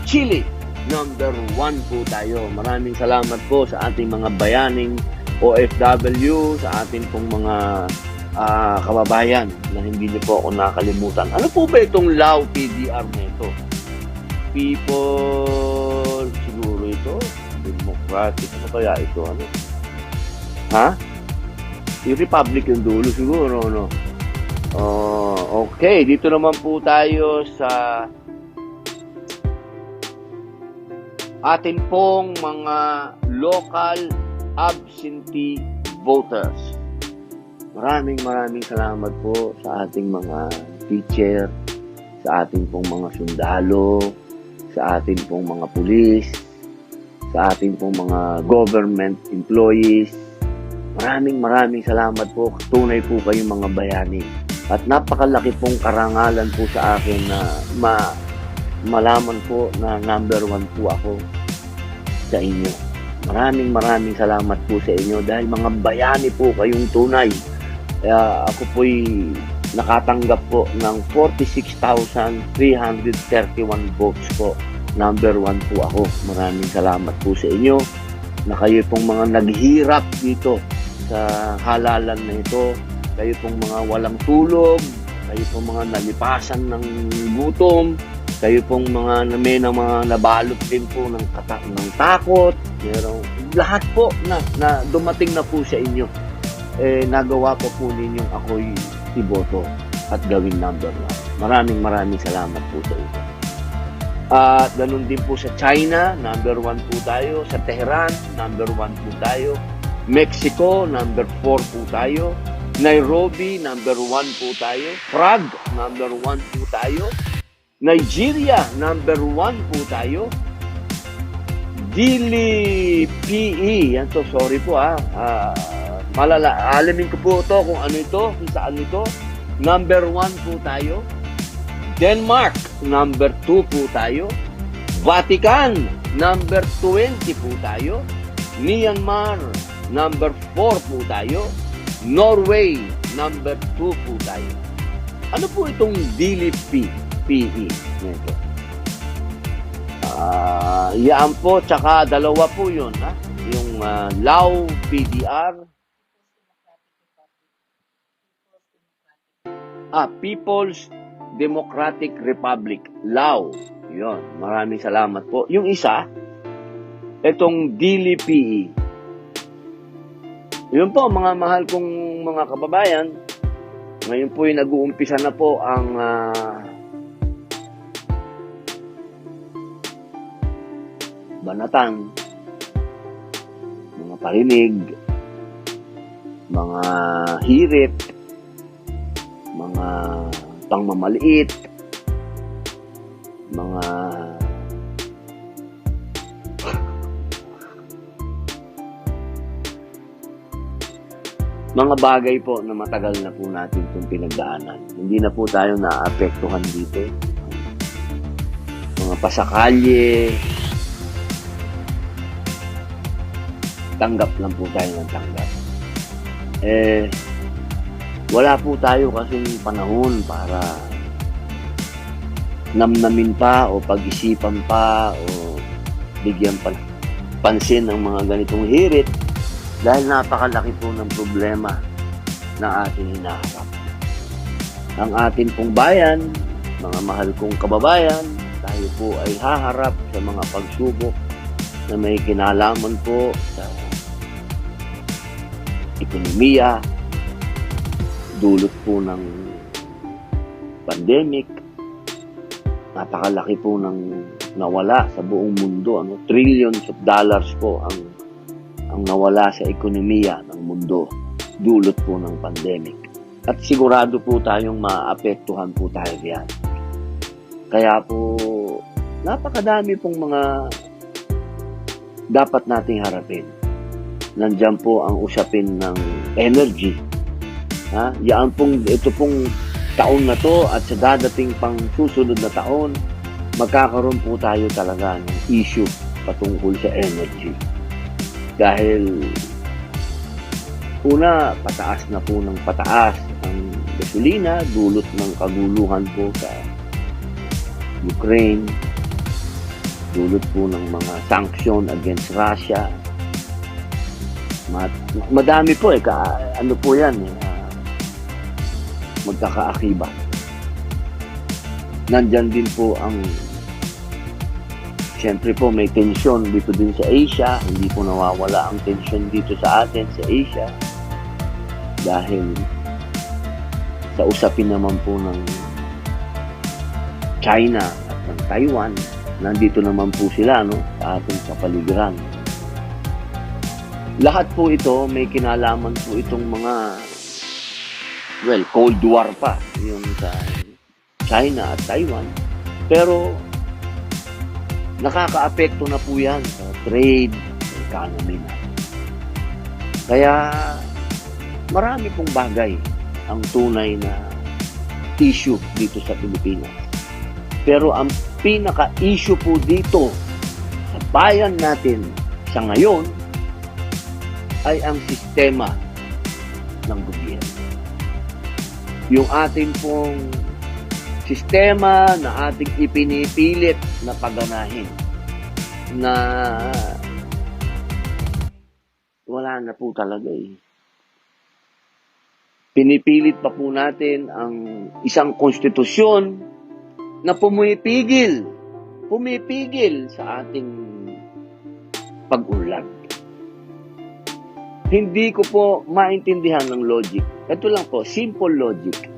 Chile, number 1 po tayo. Maraming salamat po sa ating mga bayaning OFW, sa ating pong mga kababayan na hindi niyo po ako nakalimutan. Ano po ba itong Lao PDR na ito? People, siguro ito? Democratic, ano kaya ito? Ano? Ha? Yung Republic yung dulo siguro, no? Okay, dito naman po tayo sa atin pong mga local absentee voters. Maraming salamat po sa ating mga teacher, sa ating pong mga sundalo, sa ating pong mga pulis, sa ating pong mga government employees. Maraming salamat po. Tunay po kayong mga bayani. At napakalaki pong karangalan po sa akin na malaman po na number 1 po ako sa inyo. Maraming salamat po sa inyo dahil mga bayani po kayong tunay. Ako po'y nakatanggap po ng 46,331 votes po. Number 1 po ako. Maraming salamat po sa inyo na kayo pong mga naghirap dito sa halalan na ito. Kayo pong mga walang tulog, kayo pong mga nalipasan ng gutom, kayo pong mga nabalot din po ng takot. Pero lahat po na dumating na po sa inyo. Nagawa po ninyong ako'y iboto at gawin number 1. Maraming salamat po sa inyo. At ganun din po sa China, number 1 po tayo. Sa Tehran, number 1 po tayo. Mexico, number 4 po tayo. Nairobi, number 1 po tayo. Prague, number 1 po tayo. Nigeria, number 1 po tayo. Dili PE, yan to, sorry po alamin ko po ito kung ano ito, kung saan ito. Number 1 po tayo. Denmark, number 2 po tayo. Vatican, number 20 po tayo. Myanmar, number 4 po tayo. Norway, number 2 po tayo. Ano po itong DLP-PE? Ito. Yan po, tsaka dalawa po yun. Yung Lao PDR. People's Democratic Republic, Lao. Yun, maraming salamat po. Yung isa, itong DLP-PE. Yun po, mga mahal kong mga kababayan, ngayon po yung nag-uumpisa na po ang banatan, mga parinig, mga hirit, mga pangmamaliit, mga bagay po na matagal na po natin itong pinagdaanan. Hindi na po tayo naapektuhan dito. Mga pasakalye, tanggap lang po tayo ng tanggap. Wala po tayo kasing panahon para namnamin pa o pag-isipan pa o bigyan pansin ng mga ganitong hirit dahil napakalaki po ng problema na ating hinaharap. Ang atin pong bayan, mga mahal kong kababayan, tayo po ay haharap sa mga pagsubok na may kinalaman po sa ekonomiya, dulot po ng pandemic. Napakalaki po ng nawala sa buong mundo. Trillions of dollars po ang nawala sa ekonomiya ng mundo, dulot po ng pandemic. At sigurado po tayong maapektuhan po tayo diyan. Kaya po, napakadami pong mga dapat nating harapin. Nandiyan po ang usapin ng energy. Ito pong taon na to at sa dadating pang susunod na taon, magkakaroon po tayo talaga ng issue patungkol sa energy. Dahil una, pataas na po ng pataas ang gasolina, dulot ng kaguluhan po sa Ukraine, dulot po ng mga sanction against Russia. Madami po ano po yan magkakaakibat. Nandyan din po siyempre po may tensyon dito din sa Asia. Hindi po nawawala ang tensyon dito sa atin sa Asia. Dahil sa usapin naman po ng China at ng Taiwan, nandito naman po sila sa ating kapaligiran. Lahat po ito, may kinalaman po itong mga Cold War pa, yung sa China at Taiwan. Pero nakakaapekto na po yan sa trade, sa economy na. Kaya marami pong bagay ang tunay na issue dito sa Pilipinas. Pero ang pinaka-issue po dito sa bayan natin sa ngayon ay ang sistema ng gobyerno. Yung ating pong sistema na ating ipinipilit na paganahin na wala na po talaga Pinipilit pa po natin ang isang konstitusyon na pumipigil sa ating pag-unlad. Hindi ko po maintindihan ng logic. Ito lang po, simple logic.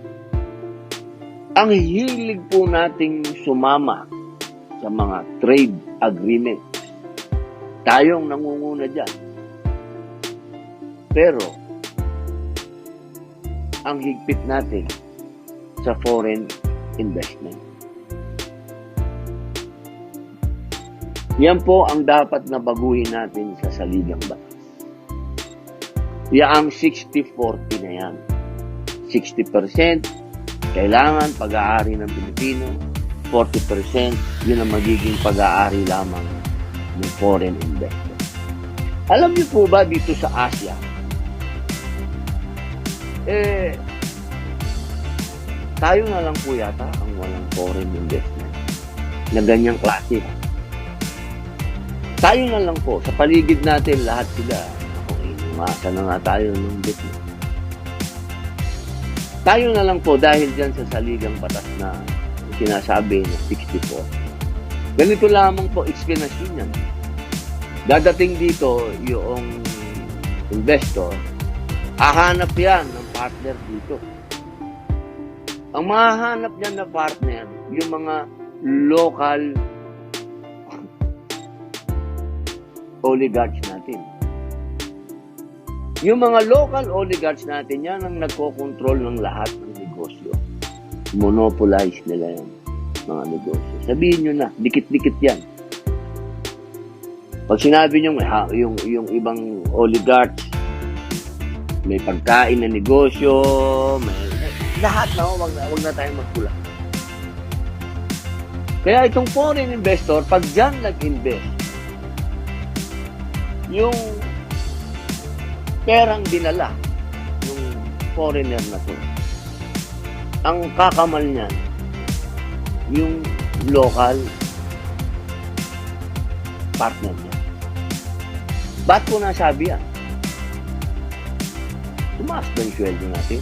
Ang hilig po nating sumama sa mga trade agreement. Tayong nangunguna dyan. Pero, ang higpit natin sa foreign investment. Yan po ang dapat na baguhin natin sa saligang batas. Yaang 60-40 na yan. 60% kailangan pag-aari ng Pilipino, 40% yun ang magiging pag-aari lamang ng foreign investor. Alam niyo po ba dito sa Asia, tayo na lang po yata ang walang foreign investment na ganyang klase. Tayo na lang po, sa paligid natin lahat sila, umasa na nga tayo ng business. Tayo na lang po dahil dyan sa saligang batas na sinasabi na 64. Ganito lamang po explanation yan. Dadating dito yung investor, hahanap yan ng partner dito. Ang mahahanap niyan na partner, yung mga local oligarchs natin. Yung mga local oligarchs natin, yan ang nagko-control ng lahat ng negosyo. Monopolize nila yung mga negosyo. Sabihin nyo na, dikit-dikit yan. Pag sinabi nyo, yung ibang oligarchs, may pagkain na negosyo, lahat na, wag na tayong magkulang. Kaya itong foreign investor, pag dyan nag-invest, yung perang dinala yung foreigner na to, ang kakamal niyan yung local partner niya. Ba't ko nasabi yan? Tumaas na yung sweldo natin.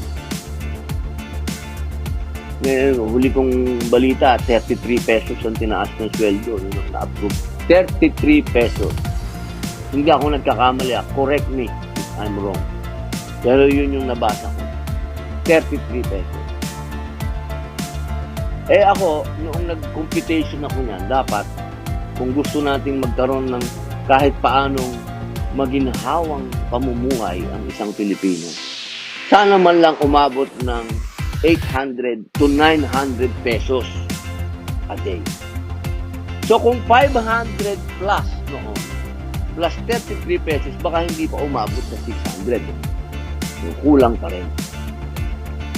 Huli kong balita, 33 pesos ang tinaas ng sweldo yun ang na-approve. 33 pesos. Hindi ako nagkakamali. Correct me if I'm wrong. Pero yun yung nabasa ko. 33 pesos. Ako, noong nag-computation ako niyan, dapat, kung gusto nating magkaroon ng kahit paanong maginhawang pamumuhay ang isang Pilipino, sana man lang umabot ng 800 to 900 pesos a day. So kung 500 plus noon, plus 33 pesos, baka hindi pa umabot sa 600. Yung kulang pa rin.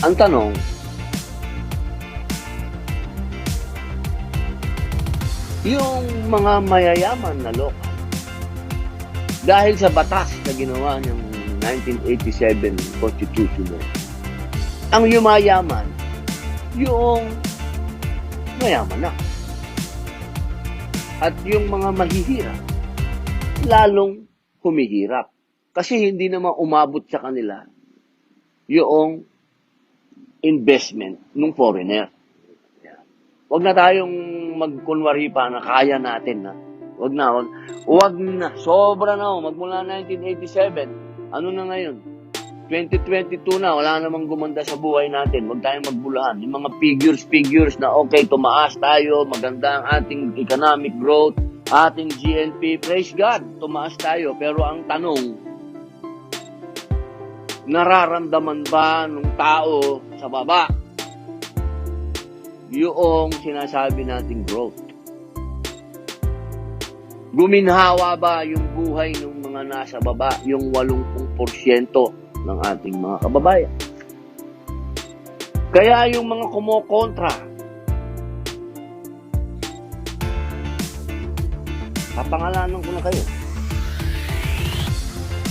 Ang tanong, yung mga mayayaman na lokal, dahil sa batas na ginawa ng 1987 Constitution, ang yumayaman, yung mayaman na. At yung mga mahihirap, lalong humihirap. Kasi hindi naman umabot sa kanila yung investment ng foreigner. Huwag na tayong magkunwari pa na kaya natin. Ha? Huwag na. Sobra na. Magmula 1987, ano na ngayon? 2022 na, wala namang gumanda sa buhay natin. Huwag tayong magbulahan. Yung mga figures na okay, tumaas tayo, maganda ang ating economic growth, ating GNP, praise God, tumaas tayo. Pero ang tanong, nararamdaman ba ng tao sa baba yung sinasabi nating growth? Guminhawa ba yung buhay ng mga nasa baba, yung 80% ng ating mga kababayan? Kaya yung mga kumokontra, papangalanan ko na kayo.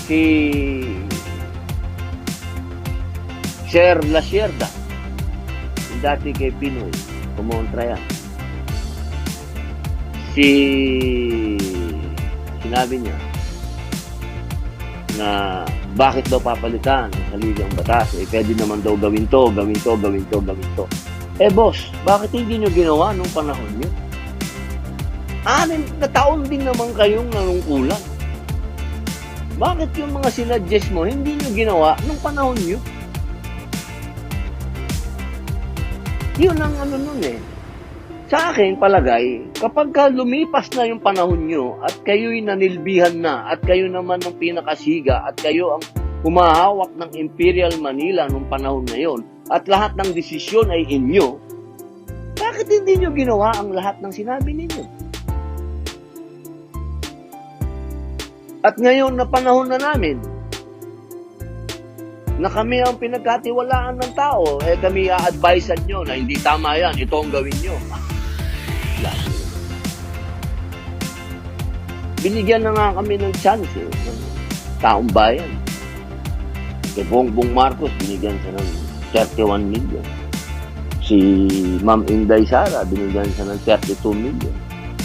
Si Sir Lasierda, yung dati kay Pinoy, kumontra yan. Sinabi niya na bakit daw papalitan ang saligang batas? Pwede naman daw gawin to. Boss, bakit hindi nyo ginawa nung panahon nyo? 6 na taon din naman kayong nanungkulan. Bakit yung mga sinuggest mo, hindi nyo ginawa nung panahon nyo? Yun ang ano nun Sa akin, palagay, kapag lumipas na yung panahon nyo at kayo'y nanilbihan na at kayo naman ang pinakasiga at kayo ang humahawak ng Imperial Manila nung panahon na yon at lahat ng desisyon ay inyo, bakit hindi nyo ginawa ang lahat ng sinabi ninyo? At ngayon na panahon na namin, na kami ang pinagkatiwalaan ng tao, kami a-advisean nyo na hindi tama yan, ito ang gawin nyo. Binigyan na nga kami ng chance ng taong bayan. Kay Bongbong Marcos, binigyan siya ng 31 million. Si Ma'am Inday Sara, binigyan siya ng 32 million.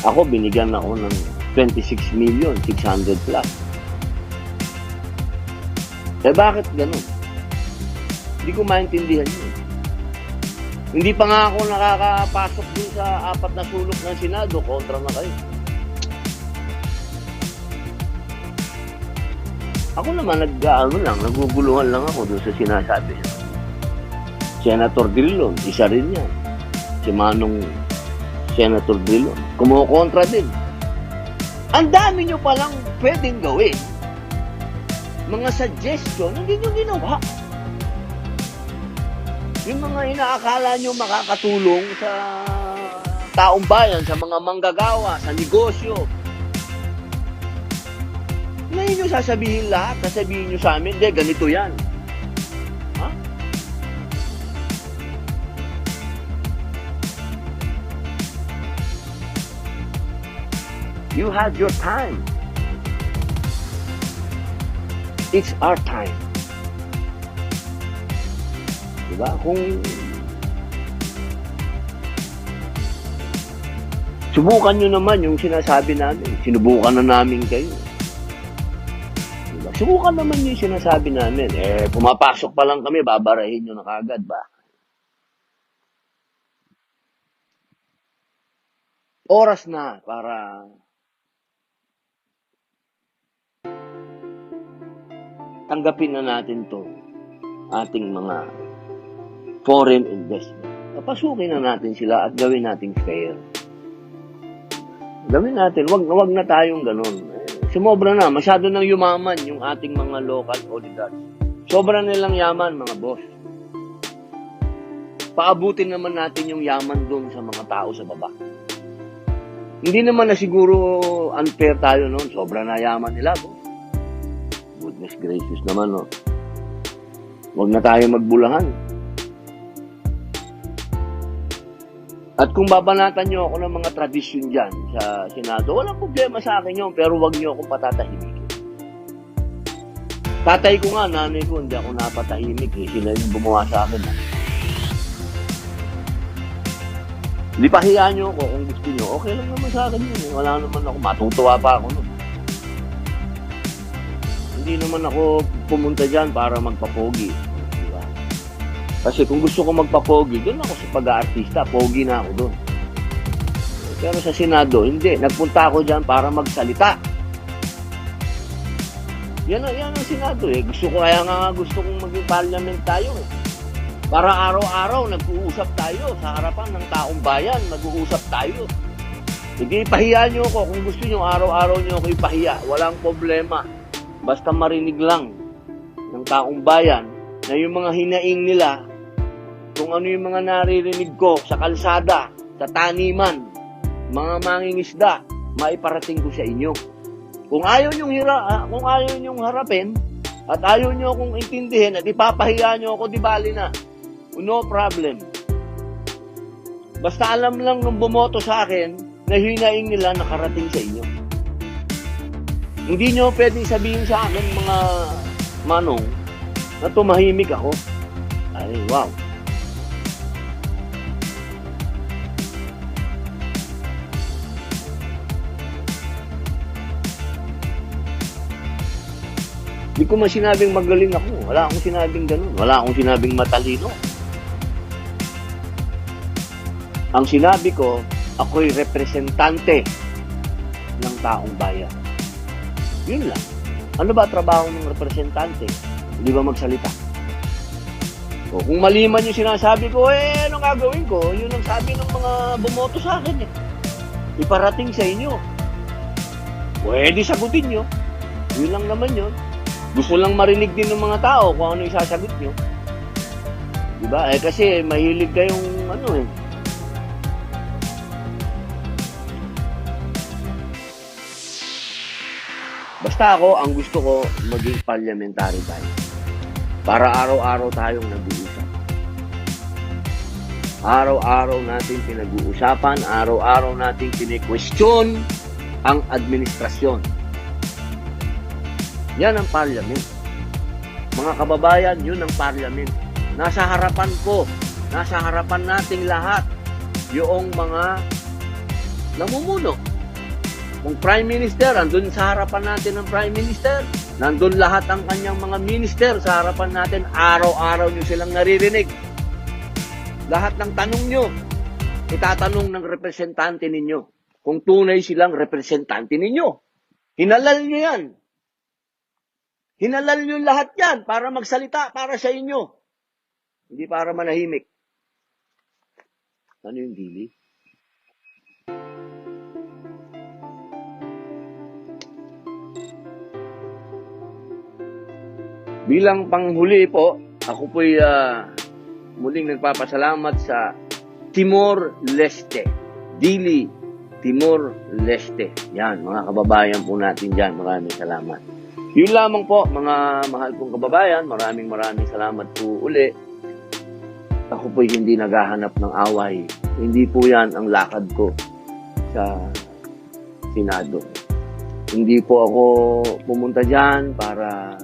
Ako, binigyan ako ng 26 million, 600 plus. Bakit ganun? Hindi ko maintindihan yun. Hindi pa nga ako nakakapasok dun sa 4 na sulok ng Senado, kontra na kayo. Ako naman, naguguluhan lang ako dun sa sinasabi niya. Senator Drilon, isa rin yan. Si Manong Senator Drilon, kumukontra din. Ang dami nyo palang pwedeng gawin. Mga suggestion, hindi nyo ginawa. Yung mga inaakala nyo makakatulong sa taong bayan, sa mga manggagawa, sa negosyo. Ngayon nyo sasabihin lahat, sasabihin nyo sa amin, ganito yan. Ha? You had your time. It's our time. Diba? Kung subukan nyo naman yung sinasabi namin, sinubukan na namin kayo. Diba? Subukan naman yung sinasabi namin. Pumapasok pa lang kami, babarahin nyo na kagad ba? Oras na para tanggapin na natin to ating mga foreign investment. Papasukin na natin sila at gawin natin fair. Gawin natin. Wag na tayong ganun. Sumobra na. Masyado nang yumaman yung ating mga local oligarchs. Sobra nilang yaman, mga boss. Paabutin naman natin yung yaman doon sa mga tao sa baba. Hindi naman na siguro unfair tayo noon. Sobra na yaman nila, boss. Goodness gracious naman, no? Huwag na tayo magbulahan. At kung babanatan nyo ako ng mga tradisyon dyan sa Senado, walang problema sa akin yun, pero huwag nyo akong patatahimikin. Tatay ko nga, nanay ko, hindi ako napatahimik. Sila yung gumawa sa akin. Hindi pahiyaan nyo ako kung gusto nyo. Okay lang naman sa akin yun. Wala naman ako. Matutuwa pa ako nun. Hindi naman ako pumunta dyan para magpapogi. Diba? Kasi kung gusto ko magpapogi, doon ako sa pag-aartista. Pogi na ako doon. Pero sa Senado, hindi. Nagpunta ako dyan para magsalita. Yan ang Senado eh. Gusto kong maging parliament tayo eh. Para araw-araw nag-uusap tayo sa harapan ng taong bayan. Nag-uusap tayo. Sige, ipahiya nyo ako. Kung gusto nyo, araw-araw nyo ako ipahiya. Walang problema. Basta marinig lang ng taong bayan na yung mga hinaing nila, kung ano yung mga naririnig ko sa kalsada, sa taniman, mga mangingisda, maiparating ko sa inyo. Kung ayaw nyong harapin at ayaw nyo akong intindihin at ipapahiya nyo ako, di bali na. No problem. Basta alam lang nung bumoto sa akin na hinaing nila nakarating sa inyo. Hindi nyo pwedeng sabihin sa akin, mga manong, na tumahimik ako. Ay, wow. Hindi ko man sinabing magaling ako. Wala akong sinabing ganun. Wala akong sinabing matalino. Ang sinabi ko, ako'y representante ng taong bayan. Yun lang. Ano ba trabaho ng representante? Hindi ba magsalita? O kung mali man yung sinasabi ko, ano ang gagawin ko, yun ang sabi ng mga bumoto sa akin eh. Iparating sa inyo. Pwede sagutin nyo. Yun lang naman yun. Gusto lang marinig din ng mga tao kung ano isasagot nyo. Diba? Kasi mahilig kayong Basta ako, ang gusto ko, maging parliamentary tayo. Para araw-araw tayong nag-uusap. Araw-araw natin pinag-uusapan, araw-araw natin pini-question ang administrasyon. Yan ang parliament. Mga kababayan, yun ang parliament. Nasa harapan ko, nasa harapan nating lahat, yung mga namumuno. Kung Prime Minister, andun sa harapan natin ang Prime Minister. Nandun lahat ang kanyang mga minister sa harapan natin. Araw-araw nyo silang naririnig. Lahat ng tanong nyo, itatanong ng representante ninyo. Kung tunay silang representante ninyo. Hinalal nyo yan. Hinalal nyo lahat yan para magsalita para sa inyo. Hindi para manahimik. Ano yung dili? Bilang panghuli po, ako po'y muling nagpapasalamat sa Timor-Leste. Dili, Timor-Leste. Yan, mga kababayan po natin dyan. Maraming salamat. Yun lamang po, mga mahal kong kababayan. Maraming salamat po uli. Ako po'y hindi naghahanap ng away. Hindi po yan ang lakad ko sa Senado. Hindi po ako pumunta dyan para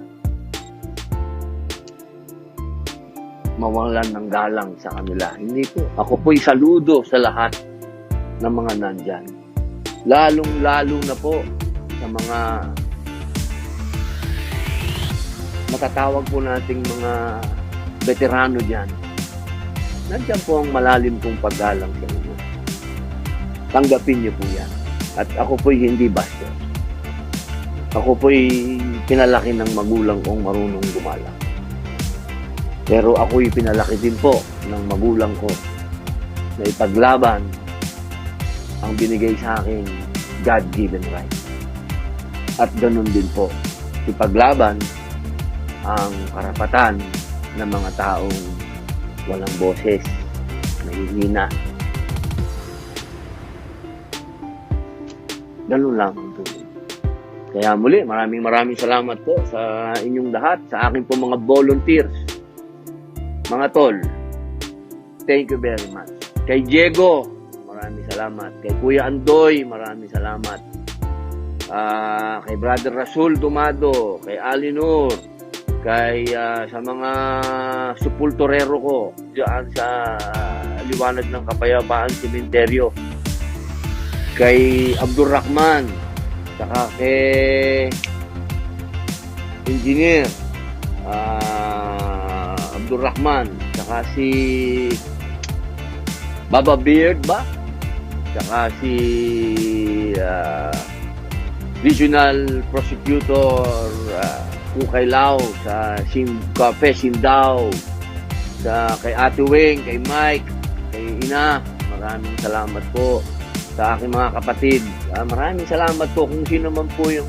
mawalan ng galang sa kanila. Hindi po. Ako po'y saludo sa lahat ng mga nandyan. Lalong-lalo na po sa mga matatawag po nating mga veterano dyan. Nandyan po ang malalim kong paggalang sa inyo. Tanggapin niyo po yan. At ako po'y hindi bastos. Ako po'y pinalaki ng magulang kong marunong gumalang. Pero ako'y pinalaki din po ng magulang ko na ipaglaban ang binigay sa akin God-given right. At ganun din po, ipaglaban ang karapatan ng mga taong walang boses, nahihina. Ganun lang po. Kaya muli, maraming salamat po sa inyong lahat, sa aking po mga volunteers. Mga tol, thank you very much. Kay Diego, maraming salamat. Kay Kuya Andoy, maraming salamat. Kay Brother Rasul Dumado, kay Alinur, kay sa mga supultorero ko diyan sa Liwanag ng Kapayapaan Cementerio, kay Abdul Rahman, saka kay Engineer Abdul Rahman, saka si Baba Beard ba? Saka si Regional Prosecutor Kukay Lao sa Cafe Sindao, sa kay Ate Weng, kay Mike, kay Ina, maraming salamat po. Sa aking mga kapatid, maraming salamat po kung sino man po yung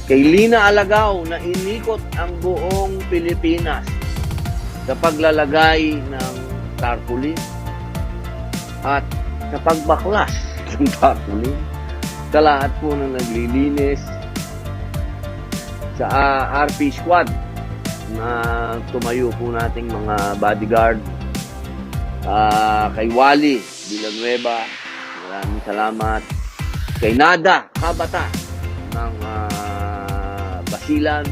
kay Lina Alagaw na inikot ang buong Pilipinas sa paglalagay ng tarpaulin at sa pagbaklas ng tarpaulin. Sa lahat po na naglilinis, sa RP Squad na tumayo po nating mga bodyguard, kay Wally Villanueva, maraming salamat. Kay Nada Kabata ng Basilan,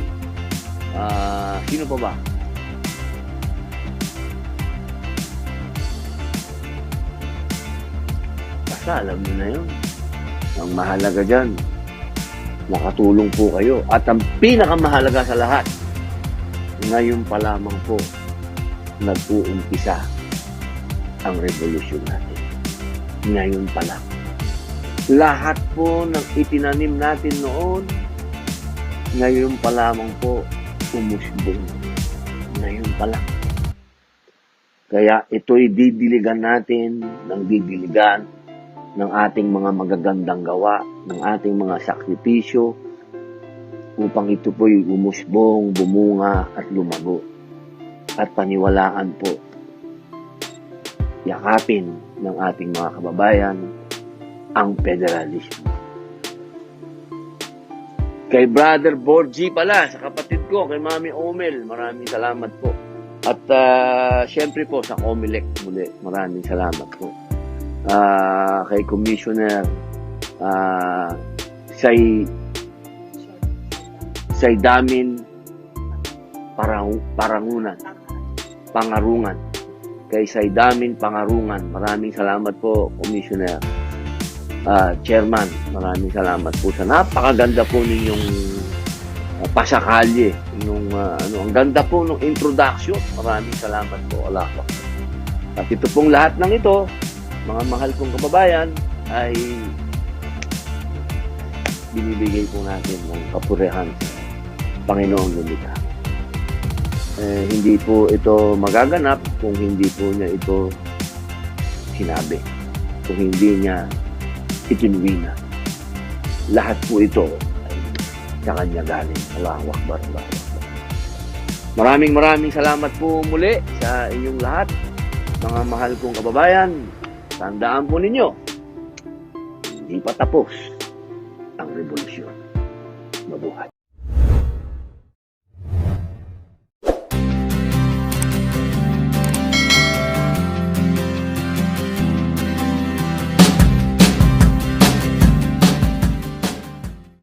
sino pa ba? Basta alam nyo na yun. Ang mahalaga dyan, nakatulong po kayo. At ang pinakamahalaga sa lahat, ngayon pa lamang po, nag-uumpisa ang revolusyon natin. Ngayon pa lang. Lahat po ng itinanim natin noon, ngayon pa lamang po, umusbong. Ngayon pa lang. Kaya ito'y didiligan natin ng didiligan ng ating mga magagandang gawa, ng ating mga sakripisyo, upang ito po'y umusbong, bumunga at lumago. At paniwalaan po, yakapin ng ating mga kababayan ang federalismo. Kay Brother Borgie pala, sa kapatid ko, kay Mami Omel, maraming salamat po. At syempre po sa Comelec muli, maraming salamat po. Kay Commissioner Damin Pangarungan. Kay Damin Pangarungan, maraming salamat po, Commissioner. Chairman, maraming salamat po sa napakaganda po ninyong pasakalye. Ang ganda po ng introduction. Maraming salamat po. Alakwa. At ito pong lahat ng ito, mga mahal kong kababayan, ay binibigay po natin ng kapurihan sa Panginoong lumikha. Hindi po ito magaganap kung hindi po niya ito sinabi. Kung hindi niya ikinuwina. Lahat po ito ay sa kanya galing. Allahu Akbar, Allahu Akbar. Maraming salamat po muli sa inyong lahat, mga mahal kong kababayan. Tandaan po ninyo, hindi pa tapos ang revolusyon.